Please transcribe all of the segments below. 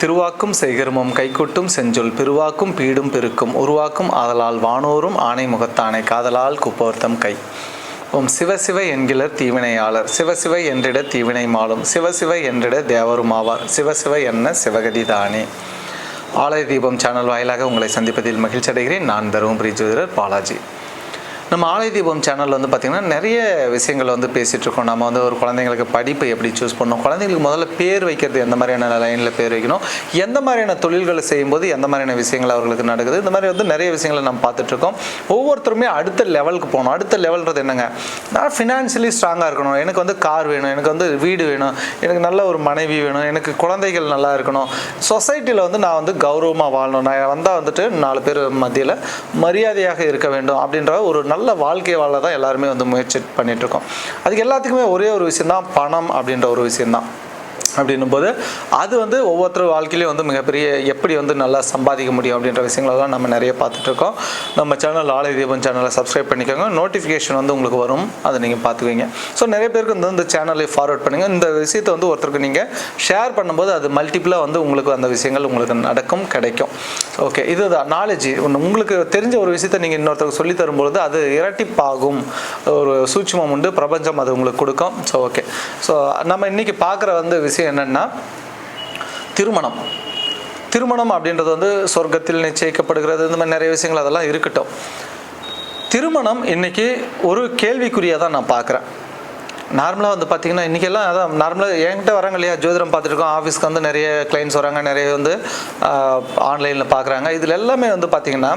திருவாக்கும் செய்கருமம் கைகொட்டும் செஞ்சொல் பெருவாக்கும் பீடும் பெருக்கும் உருவாக்கும் ஆதலால் வானோரும் ஆணை முகத்தானை காதலால் குப்போர்த்தம் கை. ஓம் சிவசிவ என்கிலர் தீவினையாளர் சிவசிவ என்றிட தீவினை மாலும் சிவசிவ என்றிட தேவரும் ஆவார் சிவசிவ என்ன சிவகதி தானே. ஆலய தீபம் சேனல் வாயிலாக உங்களை சந்திப்பதில் மகிழ்ச்சி அடைகிறேன். நான் தருமபுரி ஜோதிடர் பாலாஜி. நம்ம ஆலய தீபம் சேனலில் பார்த்திங்கன்னா நிறைய விஷயங்கள் பேசிகிட்டு இருக்கோம். நம்ம ஒரு குழந்தைங்களுக்கு படிப்பு எப்படி சூஸ் பண்ணணும், குழந்தைங்களுக்கு முதல்ல பேர் வைக்கிறது எந்த மாதிரியான லைனில் பேர் வைக்கணும், எந்த மாதிரியான தொழில்களை செய்யும்போது எந்த மாதிரியான விஷயங்கள் அவர்களுக்கு நடக்குது, இந்த மாதிரி நிறைய விஷயங்களை நம்ம பார்த்துட்ருக்கோம். ஒவ்வொருத்தருமே அடுத்த லெவலுக்கு போகணும். அடுத்த லெவல்ன்றது என்னங்க, நான் ஃபினான்ஷியலி ஸ்ட்ராங்காக இருக்கணும், எனக்கு கார் வேணும், எனக்கு வீடு வேணும், எனக்கு நல்ல ஒரு மனைவி வேணும், எனக்கு குழந்தைகள் நல்லா இருக்கணும், சொசைட்டியில் நான் கௌரவமாக வாழணும், நான் வந்தால் 4 பேர் மத்தியில் மரியாதையாக இருக்க வேண்டும் அப்படின்ற ஒரு நல்ல வாழ்க்கை வாழ தான் எல்லாருமே முயற்சி பண்ணிட்டு இருக்கோம். அதுக்கு எல்லாத்துக்குமே ஒரே ஒரு விஷயம் தான், பணம் அப்படின்ற ஒரு விஷயம்தான். அப்படின்னும் போது அது ஒவ்வொருத்தர் வாழ்க்கையிலையும் மிகப்பெரிய எப்படி நல்லா சம்பாதிக்க முடியும் அப்படின்ற விஷயங்களெல்லாம் நம்ம நிறைய பார்த்துட்ருக்கோம். நம்ம சேனல் ஆலய தீபம் சேனலை சப்ஸ்கிரைப் பண்ணிக்கோங்க. நோட்டிஃபிகேஷன் உங்களுக்கு வரும், அதை நீங்கள் பார்த்துக்குவீங்க. ஸோ நிறைய பேருக்கு இந்த சேனலை ஃபார்வர்ட் பண்ணுங்கள். இந்த விஷயத்தை ஒருத்தருக்கு நீங்கள் ஷேர் பண்ணும்போது அது மல்டிபிளாக உங்களுக்கு அந்த விஷயங்கள் உங்களுக்கு நடக்கும், கிடைக்கும். ஓகே, இதுதான் நாலேஜ். உங்களுக்கு தெரிஞ்ச ஒரு விஷயத்தை நீங்கள் இன்னொருத்தருக்கு சொல்லி தரும்பொழுது அது இரட்டிப்பாகும். ஒரு சூட்சுமம் உண்டு, பிரபஞ்சம் அது உங்களுக்கு கொடுக்கும். ஸோ ஓகே, ஸோ நம்ம இன்றைக்கி பார்க்குற விஷயம் என்னன்னா, திருமணம் அப்படின்றது சொர்க்கத்தில் நிச்சயிக்கப்படுகிறது. இந்த மாதிரி நிறைய விஷயங்கள் அதெல்லாம் இருக்கட்டும். திருமணம் இன்னைக்கு ஒரு கேள்விக்குறியாக தான் நான் பார்க்குறேன். நார்மலாக பார்த்தீங்கன்னா இன்றைக்கெல்லாம் அதான் நார்மலாக என்கிட்ட வராங்க இல்லையா, ஜோதிடம் பார்த்துருக்கோம். ஆஃபீஸ்க்கு நிறைய கிளைண்ட்ஸ் வராங்க, நிறைய ஆன்லைனில் பார்க்குறாங்க. இதில் எல்லாமே பார்த்தீங்கன்னா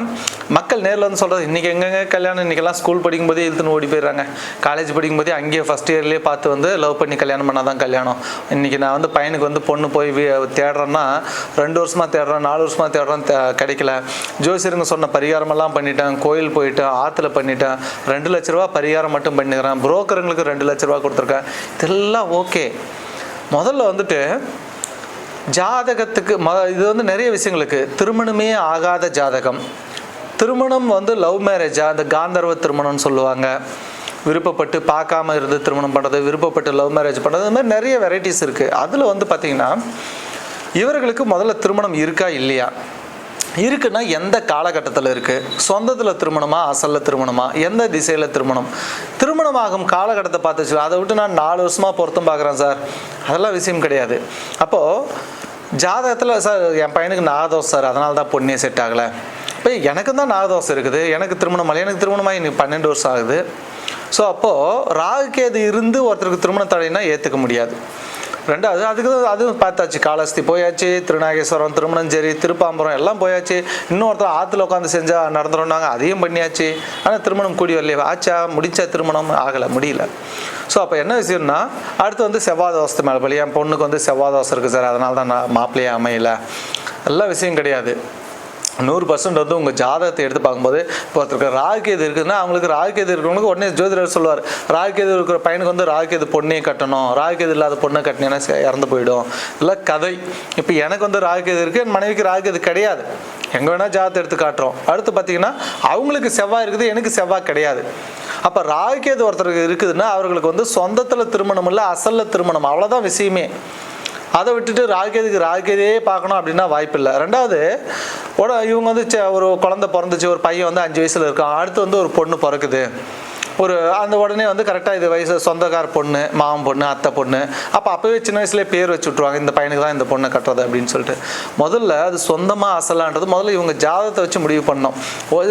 மக்கள் நேரில் சொல்கிறது, இன்றைக்கி எங்கெங்கே கல்யாணம், இன்றைக்கெல்லாம் ஸ்கூல் படிக்கும்போதே இழுத்துன்னு ஓடி போயிடுறாங்க. காலேஜ் படிக்கும்போதே அங்கேயே ஃபஸ்ட் இயர்லேயே பார்த்து லவ் பண்ணி கல்யாணம் பண்ணால் தான் கல்யாணம். இன்றைக்கி நான் பையனுக்கு பொண்ணு போய் தேடுறேன்னா 2 வருஷமாக தேடுறேன், 4 வருஷமாக தேடுறேன், கிடைக்கல. ஜோசியருங்க சொன்ன பரிகாரமெல்லாம் பண்ணிட்டேன், கோயில் போயிட்டேன், ஆற்றுல பண்ணிட்டேன், 2 லட்ச ரூபா பரிகாரம் மட்டும் பண்ணிக்கிறேன், புரோக்கருங்களுக்கு 2 லட்ச ரூபா கொடுத்துருக்கேன். இதெல்லாம் ஓகே. முதல்ல ஜாதகத்துக்கு இது நிறைய விஷயங்களுக்கு திருமணமே ஆகாத ஜாதகம், திருமணம் லவ் மேரேஜா, அந்த காந்தர்வ திருமணம்னு சொல்லுவாங்க, விருப்பப்பட்டு பார்க்காம இருந்து திருமணம் பண்ணுறது, விருப்பப்பட்டு லவ் மேரேஜ் பண்ணுறது, இந்த மாதிரி நிறைய வெரைட்டிஸ் இருக்குது. அதில் பார்த்தீங்கன்னா இவர்களுக்கு முதல்ல திருமணம் இருக்கா இல்லையா, இருக்குன்னா எந்த காலகட்டத்தில் இருக்குது, சொந்தத்தில் திருமணமா, அசலில் திருமணமா, எந்த திசையில் திருமணமாகும் காலகட்டத்தை பார்த்து வச்சு, அதை விட்டு நான் 4 வருஷமாக பொருத்தம் பார்க்குறேன் சார், அதெல்லாம் விஷயம் கிடையாது. அப்போது ஜாதகத்தில் சார் என் பையனுக்கு நாகதோஷம் சார், அதனால தான் பொண்ணே செட் ஆகலை. இப்போ எனக்கு தான் நாகதோஷம் இருக்குது, எனக்கு திருமணமாகி, எனக்கு திருமணமாகி இன்னைக்கு 12 வருஷம் ஆகுது. ஸோ அப்போது ராகுகேது இருந்து ஒருத்தருக்கு திருமணம் தடையினா ஏற்றுக்க முடியாது. ரெண்டாவது அதுவும் பார்த்தாச்சு, காலஸ்தி போயாச்சு, திருநாகேஸ்வரம், திருமணஞ்சேரி, திருப்பாம்பரம் எல்லாம் போயாச்சு. இன்னொருத்தர் ஆற்றுல உட்காந்து செஞ்சால் நடந்துடும்னாங்க, அதையும் பண்ணியாச்சு. ஆனால் திருமணம் கூடி வரலையே, ஆச்சா முடிச்சா திருமணம் ஆகலை, முடியல. ஸோ அப்போ என்ன விஷயம்னா, அடுத்து செவ்வாய் தோசத்து மேலே பள்ளி, என் பொண்ணுக்கு செவ்வாய் தோசை இருக்குது சார், அதனால தான் நான் மாப்பிள்ளையே அமையலை, எல்லாம் விஷயம் கிடையாது. 100% உங்கள் ஜாதகத்தை எடுத்து பார்க்கும்போது, இப்போ ஒருத்தருக்கு ராகுகேது இருக்குதுன்னா அவங்களுக்கு ராகுகேது இருக்கிறவங்களுக்கு உடனே ஜோதிடர் சொல்லுவார், ராகுகேது இருக்கிற பையனுக்கு ராகுகேது பொண்ணே கட்டணும், ராகுகேது இல்லாத பொண்ணை கட்டினேன்னா இறந்து போயிடும், இல்லை கதை. இப்போ எனக்கு ராகுகேது இருக்குது, என் மனைவிக்கு ராகுகேது கிடையாது, எங்கே வேணால் ஜாதகத்தை எடுத்து காட்டுறோம். அடுத்து பார்த்தீங்கன்னா அவங்களுக்கு செவ்வாய் இருக்குது, எனக்கு செவ்வாய் கிடையாது. அப்போ ராகுகேது ஒருத்தருக்கு இருக்குதுன்னா அவர்களுக்கு சொந்தத்தில் திருமணம் இல்லை, அசலில் திருமணம், அவ்வளோதான் விஷயமே. அதை விட்டுட்டு ராகுகேதே பார்க்கணும் அப்படின்னா வாய்ப்பு இல்லை. ரெண்டாவது இவங்க ஒரு குழந்தை பிறந்துச்சு, ஒரு பையன் 5 வயசில் இருக்கான், அடுத்து ஒரு பொண்ணு பிறக்குது, அந்த உடனே கரெக்டாக இது வயசு சொந்தக்கார பொண்ணு, மாமன் பொண்ணு, அத்தை பொண்ணு. அப்போவே சின்ன வயசுலேயே பேர் வச்சு விட்ருவாங்க, இந்த பையனுக்கு தான் இந்த பொண்ணை கட்டுறது அப்படின்னு சொல்லிட்டு. முதல்ல அது சொந்தமாக அசலான்றது முதல்ல இவங்க ஜாதகத்தை வச்சு முடிவு பண்ணோம்.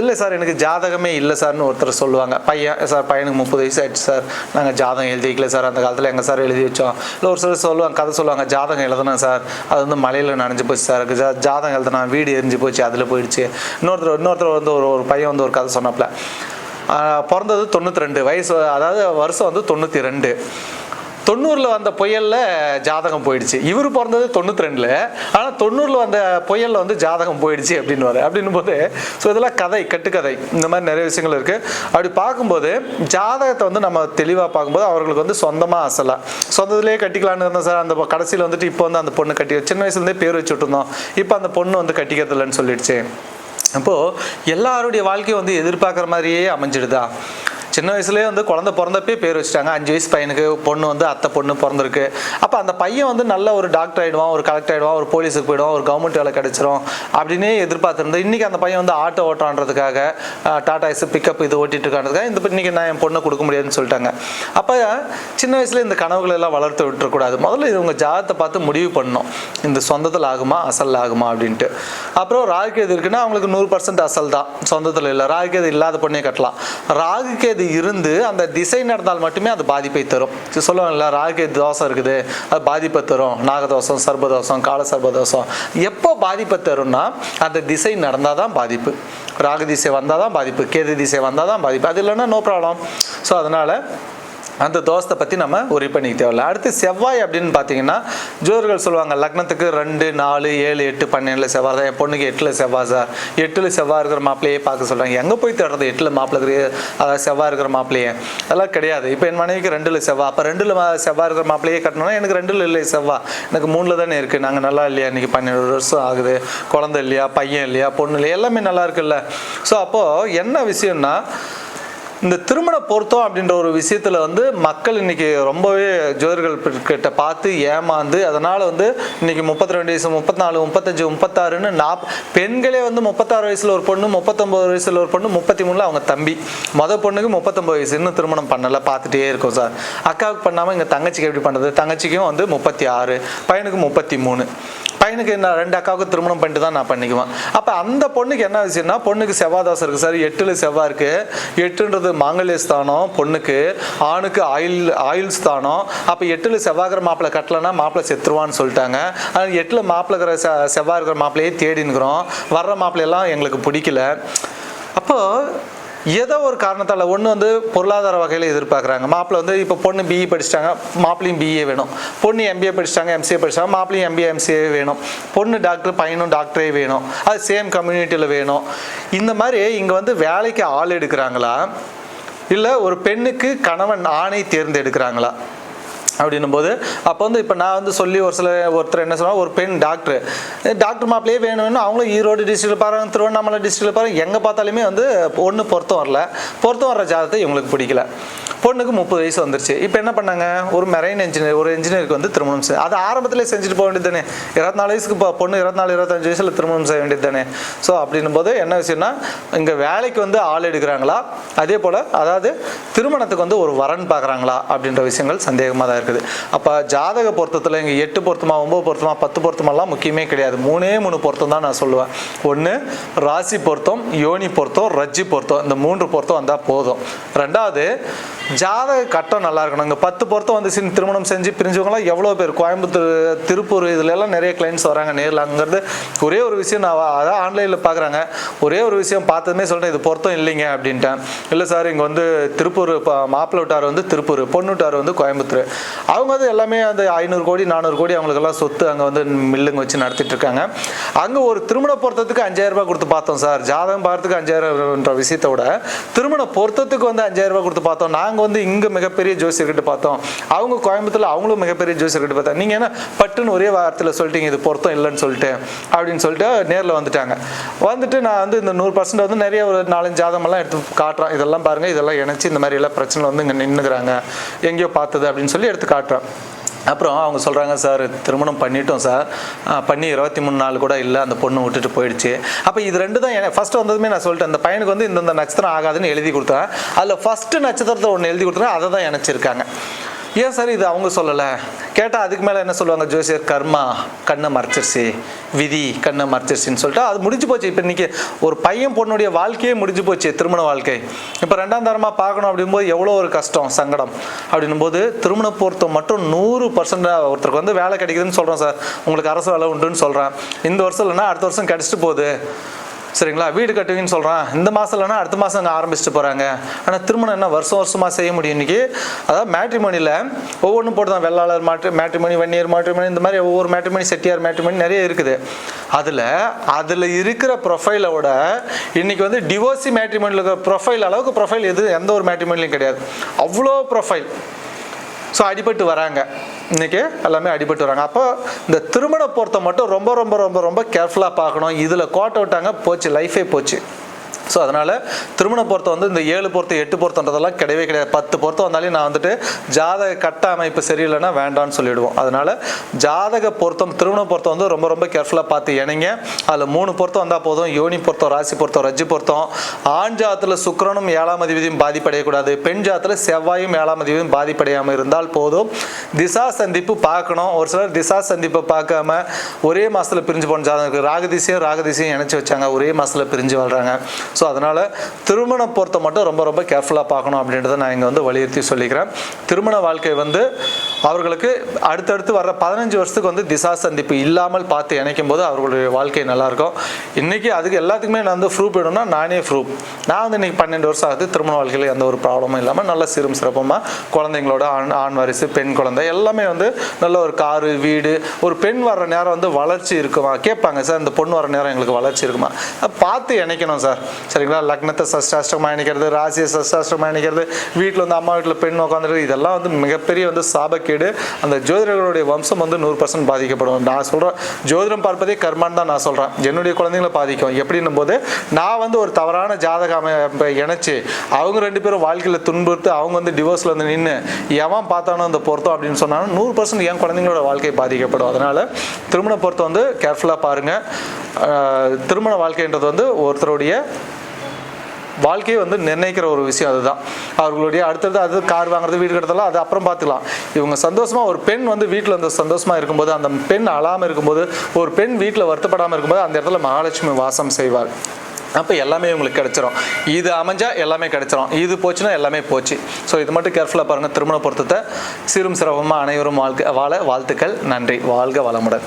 இல்லை சார் எனக்கு ஜாதகமே இல்லை சார்னு ஒருத்தர் சொல்லுவாங்க. பையனுக்கு 30 வயசு ஆயிடுச்சு சார், நாங்கள் ஜாதகம் எழுதி வைக்கல சார், அந்த காலத்தில் எங்கள் சார் எழுதி வச்சோம். இல்லை ஒரு சிலர் சொல்லுவாங்க, கதை சொல்லுவாங்க, ஜாதகம் எழுதுனேன் சார், அது மலையில் நனைஞ்சு போச்சு சார், ஜாதகம் எழுதுனா வீடு எரிஞ்சு போச்சு, அதில் போயிடுச்சு. இன்னொருத்தர் ஒரு பையன் ஒரு கதை சொன்னாப்புல, பிறந்தது 92 வயசு, அதாவது வருஷம் 92, 90 வந்த புயலில் ஜாதகம் போயிடுச்சு. இவர் பிறந்தது 92, ஆனால் 90 வந்த புயலில் ஜாதகம் போயிடுச்சு அப்படின்னும் போது, ஸோ இதெல்லாம் கதை, கட்டுக்கதை, இந்த மாதிரி நிறைய விஷயங்கள் இருக்குது. அப்படி பார்க்கும்போது ஜாதகத்தை நம்ம தெளிவாக பார்க்கும்போது அவர்களுக்கு சொந்தமாக அசலாக சொந்தத்திலே கட்டிக்கலான்னு இருந்தோம் சார், அந்த கடைசியில் இப்போ அந்த பொண்ணு கட்டி சின்ன வயசுலேருந்தே பேர் வச்சு விட்டுருந்தோம், இப்போ அந்த பொண்ணு கட்டிக்கிறது இல்லைன்னு சொல்லிடுச்சு. அப்போது எல்லாருடைய வாழ்க்கையும் எதிர்பார்க்குற மாதிரியே அமைஞ்சிடுதா? சின்ன வயசுலேயே வந்து குழந்தை பிறந்தப்பே பேர் வச்சுட்டாங்க. 5 வயசு பையனுக்கு பொண்ணு வந்து அத்தை பொண்ணு பிறந்திருக்கு. அப்போ அந்த பையன் வந்து நல்ல ஒரு டாக்டர் ஆகிடுவான், ஒரு கலெக்டர் ஆகிடுவான், ஒரு போலீஸுக்கு போயிடுவான், ஒரு கவர்மெண்ட் வேலை கிடைச்சிரும் அப்படின்னே எதிர்பார்த்துருந்தேன். இன்றைக்கி அந்த பையன் வந்து ஆட்டோ ஓட்டுறான்றதுக்காக டாடா ஏஸ் பிக்கப் இது ஓட்டிட்டு இருக்கான்றதுக்காக இந்த இன்றைக்கி நான் என் பொண்ணை கொடுக்க முடியாதுன்னு சொல்லிட்டாங்க. அப்போ சின்ன வயசுல இந்த கனவுகள் எல்லாம் வளர்த்து விட்டுறக்கூடாது. முதல்ல இது உங்கள் ஜாதகத்தை பார்த்து முடிவு பண்ணணும், இந்த சொந்தத்தில் ஆகுமா அசல் ஆகுமா அப்படின்ட்டு. அப்புறம் ராகுகேது இருக்குன்னா அவங்களுக்கு 100% அசல் தான், சொந்தத்தில் இல்லை. ராகுகேது இல்லாத பொண்ணே கட்டலாம். ராகுகேது இருந்து அந்த திசை நடந்தால் மட்டுமே அது பாதிப்பை தரும். சொல்லுவாங்கல்ல, ராகுகேது தோஷம் இருக்குது அது பாதிப்பை தரும், நாகதோஷம், சர்பதோஷம், கால சர்பதோஷம். எப்போ பாதிப்பை தரும்னா அந்த திசை நடந்தால் தான் பாதிப்பு. ராகு திசை வந்தால் தான் பாதிப்பு, கேது திசை வந்தால் தான் பாதிப்பு. அது இல்லைன்னா நோ ப்ராப்ளம். ஸோ அதனால் அந்த தோஷத்தை பற்றி நம்ம ஒரி பண்ணிக்க தேவையில்லை. அடுத்து செவ்வாய் அப்படின்னு பார்த்தீங்கன்னா ஜோதிடர்கள் சொல்லுவாங்க லக்னத்துக்கு 2, 4, 7, 8, 12 செவ்வாய் தான். என் பொண்ணுக்கு 8 செவ்வாய் சார், 8 செவ்வாய் இருக்கிற மாப்பிள்ளையே பார்க்க சொல்கிறாங்க. எங்கே போய் தேடுறது 8 மாப்பிள்ளை இருக்கிற, அதாவது செவ்வாய் இருக்கிற மாப்பிள்ளையே? அதெல்லாம் கிடையாது. இப்போ என் மனைவிக்கு 2 செவ்வாய். அப்போ 2 செவ்வாய் இருக்கிற மாப்பிள்ளையே கட்டணும்னா எனக்கு 2 இல்லை செவ்வாய், எனக்கு 3 தானே இருக்குது. நாங்கள் நல்லா இல்லையா, இன்றைக்கி 12 வருஷம் ஆகுது, குழந்தை இல்லையா, பையன் இல்லையா, பொண்ணு இல்லையா, எல்லாமே நல்லா இருக்குல்ல. ஸோ அப்போது என்ன விஷயம்னா இந்த திருமண பொருத்தம் அப்படின்ற ஒரு விஷயத்தில் வந்து மக்கள் இன்றைக்கி ரொம்பவே ஜோதிடர்கள் கிட்ட பார்த்து ஏமாந்து அதனால் வந்து இன்றைக்கி 32 வயசு, 34, 35, 36ன்னு பெண்களே வந்து 36 வயசில் ஒரு பொண்ணு, 39 வயசில் ஒரு பொண்ணு, 33 அவங்க தம்பி. பொண்ணுக்கு 39 வயசு, இன்னும் திருமணம் பண்ணலை, பார்த்துட்டே இருக்கோம் சார். அக்காவுக்கு பண்ணாமல் எங்கள் தங்கச்சிக்கு எப்படி பண்ணுறது? தங்கச்சிக்கும் வந்து 36, பையனுக்கு 33. பையனுக்கு நான் 2 அக்காவுக்கு திருமணம் பண்ணிட்டு தான் நான் பண்ணிக்குவேன். அப்போ அந்த பொண்ணுக்கு என்ன விஷயம்னா, பொண்ணுக்கு செவ்வாய் தோசை இருக்குது சார், 8 செவ்வாய் இருக்குது. 8ன்றது மாங்கல்ய ஸ்தானம், பொண்ணுக்கு. ஆணுக்கு ஆயுள் ஸ்தானம். அப்போ 8 செவ்வாய்க்கிற மாப்பிள்ளை கட்டலைன்னா மாப்பிள்ளை செத்துருவான்னு சொல்லிட்டாங்க. ஆனால் 8 மாப்பிள்ளைக்கிற செவ்வாய் இருக்கிற மாப்பிள்ளையே தேடினுக்கிறோம். வர்ற மாப்பிள்ளையெல்லாம் எங்களுக்கு பிடிக்கல. அப்போது ஏதோ ஒரு காரணத்தால் ஒன்று வந்து பொருளாதார வகையில் எதிர்பார்க்குறாங்க. மாப்பிள்ளை வந்து இப்போ பொண்ணு பிஇ படிச்சிட்டாங்க, மாப்பிள்ளையும் பிஏ வேணும். பொண்ணு எம்பிஏ படிச்சிட்டாங்க, எம்சிஏ படிச்சிட்டாங்க, மாப்பிள்ளையும் எம்பிஏ எம்சிஏ வேணும். பொண்ணு டாக்டர், பையனும் டாக்டரே வேணும். அது சேம் கம்யூனிட்டியில் வேணும். இந்த மாதிரி இங்கே வந்து வேலைக்கு ஆள் எடுக்கிறாங்களா, இல்லை ஒரு பெண்ணுக்கு கணவன் ஆணை தேர்ந்தெடுக்கிறாங்களா அப்படின்னும் போது அப்போ வந்து இப்போ நான் வந்து சொல்லி ஒருத்தர் என்ன சொன்னால், ஒரு பெண் டாக்டர் மாப்பிள்ளையே வேணும்னு அவங்களும் ஈரோடு டிஸ்ட்ரிக்டில் பாருங்க, திருவண்ணாமலை டிஸ்ட்ரிக்டில் பாருங்க, எங்கே பார்த்தாலுமே வந்து ஒன்று பொருத்தம் வரல. பொருத்தம் வர்ற ஜாதகத்தை இவங்களுக்கு பிடிக்கல. பொண்ணுக்கு 30 வயசு வந்துருச்சு. இப்போ என்ன பண்ணாங்க, ஒரு மெரைன் இன்ஜினியர், ஒரு இன்ஜினியருக்கு வந்து திருமணம் செய்ய, அது ஆரம்பத்திலே செஞ்சுட்டு போக வேண்டியது தானே. 24 வயசுக்கு பொண்ணு 24, 25 வயசில் திருமணம் செய்ய வேண்டியது தானே. ஸோ அப்படின்னும் போது என்ன விஷயம்னா, இங்கே வேலைக்கு வந்து ஆள் எடுக்கிறாங்களா, அதே போல் அதாவது திருமணத்துக்கு வந்து ஒரு வரன் பார்க்குறாங்களா அப்படின்ற விஷயங்கள் சந்தேகமாக தான் இருக்குது. அப்போ ஜாதக பொருத்தத்தில் இங்கே 8 பொருத்தமா, 9 பொருத்தமா, 10 பொருத்தமெல்லாம் முக்கியமே கிடையாது. 3 பொருத்தம் தான் நான் சொல்லுவேன். ஒன்று ராசி பொருத்தம், யோனி பொருத்தம், ரஜ்ஜி பொருத்தம். இந்த 3 பொருத்தம் வந்தால் போதும். 2வது ஜாதக கட்டம் நல்லா இருக்கணும். இங்கே 10 பொருத்தம் வந்து திருமணம் செஞ்சு பிரிஞ்சவங்களாம் எவ்வளோ பேர், கோயம்புத்தூர், திருப்பூர், இதுல எல்லாம் நிறைய கிளைண்ட்ஸ் வராங்க நேரில். அங்கிறது ஒரே ஒரு விஷயம் நான் அதான் ஆன்லைனில் பார்க்குறாங்க. ஒரே ஒரு விஷயம் பார்த்ததுமே சொல்கிறேன், இது பொருத்தம் இல்லைங்க அப்படின்ட்டேன். இல்லை சார், இங்கே வந்து திருப்பூர் மாப்பிள்ளை விட்டார் வந்து திருப்பூர், பொண்ணு விட்டார் வந்து கோயம்புத்தூர். அவங்க வந்து எல்லாமே அந்த 500 கோடி 400 கோடி அவங்களுக்கெல்லாம் சொத்து அங்கே வந்து மில்லுங்க வச்சு நடத்திட்டு இருக்காங்க. அங்கே ஒரு திருமண பொருத்தத்துக்கு 5000 ரூபாய் கொடுத்து பார்த்தோம் சார். ஜாதகம் பார்த்துக்கு 5000 விஷயத்தை விட திருமண பொருத்தத்துக்கு வந்து 5000 ரூபாய் கொடுத்து பார்த்தோம். நாங்கள் வந்து இங்கே மிகப்பெரிய ஜோசியர்கிட்ட பார்த்தோம், அவங்க கோயம்புத்தூர்ல அவங்களும் மிகப்பெரிய ஜோசியர்கிட்ட பார்த்தோம். நீங்கள் என்ன பட்டுன்னு ஒரே வாரத்தில் சொல்லிட்டீங்க இது பொருத்தம் இல்லைன்னு சொல்லிட்டு அப்படின்னு சொல்லிட்டு நேரில் வந்துட்டு நான் வந்து இந்த 100% வந்து நிறைய ஒரு 4-5 ஜாதகமெல்லாம் எடுத்து காட்டுறேன். இதெல்லாம் பாருங்கள், இதெல்லாம் இணைச்சி இந்த மாதிரி எல்லாம் பிரச்சனை வந்து இங்கே நின்றுக்கிறாங்க, எங்கேயோ பார்த்தது அப்படின்னு சொல்லி எடுத்து காட்டுறேன். அப்புறம் அவங்க சொல்கிறாங்க, சார் திருமணம் பண்ணிட்டோம் சார், பண்ணி 23 நாள் கூட இல்லை, அந்த பொண்ணு விட்டுட்டு போயிடுச்சு. அப்போ இது 2 தான் ஃபஸ்ட்டு வந்ததுமே நான் சொல்லிட்டேன், அந்த பையனுக்கு வந்து இந்த நட்சத்திரம் ஆகாதுன்னு எழுதி கொடுத்தேன். அதில் ஃபஸ்ட்டு நட்சத்திரத்தை ஒன்று எழுதி கொடுத்தேன், அதை தான் இணைச்சிருக்காங்க. ஏன் சார் இது அவங்க சொல்லலை கேட்டால் அதுக்கு மேலே என்ன சொல்லுவாங்க ஜோசியர், கர்மா கண்ணை மறைச்சிருச்சு, விதி கண்ணை மறைச்சிருச்சுன்னு சொல்லிட்டு அது முடிஞ்சு போச்சு. இப்போ இன்றைக்கி ஒரு பையன் பொண்ணுடைய வாழ்க்கையே முடிஞ்சு போச்சு, திருமண வாழ்க்கை. இப்போ 2ஆம் தரமாக பார்க்கணும் அப்படிங்கும்போது எவ்வளோ ஒரு கஷ்டம், சங்கடம். அப்படின்னும் போது திருமண பொருத்தம் மட்டும் 100% ஒருத்தருக்கு வந்து வேலை கிடைக்குதுன்னு சொல்கிறோம் சார், உங்களுக்கு அரசு வேலை உண்டுன்னு சொல்கிறேன். இந்த வருஷம் இல்லைன்னா அடுத்த வருஷம் கிடச்சிட்டு போகுது, சரிங்களா. வீடு கட்டுவீங்கன்னு சொல்கிறான், இந்த மாதம் இல்லைன்னா அடுத்த மாதம் அங்கே ஆரம்பிச்சுட்டு போகிறாங்க. ஆனால் திருமணம் என்ன வருஷமாக செய்ய முடியும் இன்றைக்கி. அதாவது மேட்ரிமோனியில் ஒவ்வொன்றும் போட்டு தான், வெள்ளாளர் மேட்ரிமோனி, வன்னியர் மேட்ரிமோனி, இந்த மாதிரி ஒவ்வொரு மேட்ரிமோனி, செட்டியார் மேட்ரிமோனி நிறைய இருக்குது. அதில் இருக்கிற ப்ரொஃபைலோட இன்றைக்கி வந்து டிவோர்ஸி மேட்ரிமோனியில் இருக்கிற ப்ரொஃபைல் அளவுக்கு ப்ரொஃபைல் எந்த ஒரு மேட்ரிமோனிலையும் கிடையாது. அவ்வளோ ப்ரொஃபைல். ஸோ அடிபட்டு வராங்க, இன்றைக்கி எல்லாமே அடிபட்டு வராங்க. அப்போ இந்த திருமண பொருத்தம் மட்டும் ரொம்ப ரொம்ப ரொம்ப ரொம்ப கேர்ஃபுல்லாக பார்க்கணும். இதில் கோட்டை விட்டாங்க போச்சு, லைஃபே போச்சு. ஸோ அதனால் திருமண பொருத்தம் வந்து இந்த 7 பொருத்தம் 8 பொருத்தன்றதெல்லாம் கிடையவே கிடையாது. 10 பொருத்தம் வந்தாலும் நான் வந்துட்டு ஜாதக கட்ட அமைப்பு சரியில்லைன்னா வேண்டான்னு சொல்லிவிடுவோம். அதனால் ஜாதக பொருத்தம் திருமண பொருத்தம் வந்து ரொம்ப ரொம்ப கேர்ஃபுல்லாக பார்த்து இணைங்க. அதில் 3 பொருத்தம் வந்தால் போதும். யோனி பொருத்தம், ராசி பொருத்தம், ரஜ்ஜு பொருத்தம். ஆண் ஜாதத்தில் சுக்கிரனும் 7ஆம் அதிபதியும் பாதிப்படையக்கூடாது. பெண் ஜாதத்தில் செவ்வாயும் 7ஆம் அதிபதியும் பாதிப்படையாமல் இருந்தால் போதும். திசா சந்திப்பு பார்க்கணும். ஒரு சிலர் திசா சந்திப்பை பார்க்காம ஒரே மாதத்தில் பிரிஞ்சு போன ஜாதகம் இருக்குது. ராகதிசையும் இணைச்சி வச்சாங்க, ஒரே மாதத்தில் பிரிஞ்சு வாழ்கிறாங்க. ஸோ அதனால் திருமண பொருத்தம் மட்டும் ரொம்ப ரொம்ப கேர்ஃபுல்லாக பார்க்கணும் அப்படின்றத நான் இங்கே வந்து வலியுறுத்தி சொல்லிக்கிறேன். திருமண வாழ்க்கை வந்து அவர்களுக்கு அடுத்தடுத்து வர்ற 15 வருஷத்துக்கு வந்து திசா சந்திப்பு இல்லாமல் பார்த்து இணைக்கும் போது அவர்களுடைய வாழ்க்கை நல்லாயிருக்கும். இன்றைக்கி அதுக்கு எல்லாத்துக்குமே நான் வந்து ப்ரூஃப் வேணும்னா நானே ப்ரூஃப். நான் வந்து இன்றைக்கி 12 வருஷம் ஆகுது. திருமண வாழ்க்கையில் எந்த ஒரு ப்ராப்ளமும் இல்லாமல் நல்ல சிறும் சிறப்பமாக குழந்தைங்களோட ஆண் வாரிசு, பெண் குழந்தை எல்லாமே வந்து நல்ல ஒரு காரு, வீடு. ஒரு பெண் வர்ற நேரம் வந்து வளர்ச்சி இருக்குமா கேட்பாங்க சார். இந்த பொண்ணு வர நேரம் எங்களுக்கு வளர்ச்சி இருக்குமா பார்த்து இணைக்கணும் சார். சரிங்களா? லக்னத்தை சஷ்டாஷ்டமாக இணைக்கிறது, ராசியை சஷ்டாஷ்டமாக இணைக்கிறது, வீட்டில் வந்து அம்மா வீட்டில் பெண் உட்காந்துருக்கு, இதெல்லாம் வந்து மிகப்பெரிய வந்து சாபக்கேடு. அந்த ஜோதிடர்களுடைய வம்சம் வந்து 100% பாதிக்கப்படும். நான் சொல்கிறேன், ஜோதிடம் பார்ப்பதே கர்மான்னு தான் நான் சொல்கிறேன். என்னுடைய குழந்தைங்களை பாதிக்கும். எப்படின்னும் போது நான் வந்து ஒரு தவறான ஜாதக அமைப்பை இணைச்சி அவங்க 2 பேரும் வாழ்க்கையில் துன்புறுத்து அவங்க வந்து டிவோர்ஸில் வந்து நின்று எவன் பார்த்தானோ அந்த பொருத்தம் அப்படின்னு சொன்னாலும் 100% என் குழந்தைங்களோட வாழ்க்கை பாதிக்கப்படும். அதனால் திருமண பொருத்தம் வந்து கேர்ஃபுல்லாக பாருங்கள். திருமண வாழ்க்கைன்றது வந்து ஒருத்தருடைய வாழ்க்கையை வந்து நிர்ணயிக்கிற ஒரு விஷயம். அதுதான் அவர்களுடைய அடுத்தது. அது கார் வாங்குறது, வீடு கட்டுறதெல்லாம் அது அப்புறம் பார்த்துக்கலாம். இவங்க சந்தோஷமாக ஒரு பெண் வந்து வீட்டில் வந்து சந்தோஷமாக இருக்கும்போது, அந்த பெண் அழாமல் இருக்கும்போது, ஒரு பெண் வீட்டில் வருத்தப்படாமல் இருக்கும்போது அந்த இடத்துல மகாலட்சுமி வாசம் செய்வார். அப்போ எல்லாமே உங்களுக்கு கிடைச்சிரும். இது அமைஞ்சால் எல்லாமே கிடைச்சிரும். இது போச்சுன்னா எல்லாமே போச்சு. ஸோ இது மட்டும் கேர்ஃபுல்லாக பாருங்கள். திருமண பொருத்தத்தை சீரும் சிறப்புமாக அனைவரும் வாழ வாழ்த்துக்கள். நன்றி. வாழ்க வளமுடன்.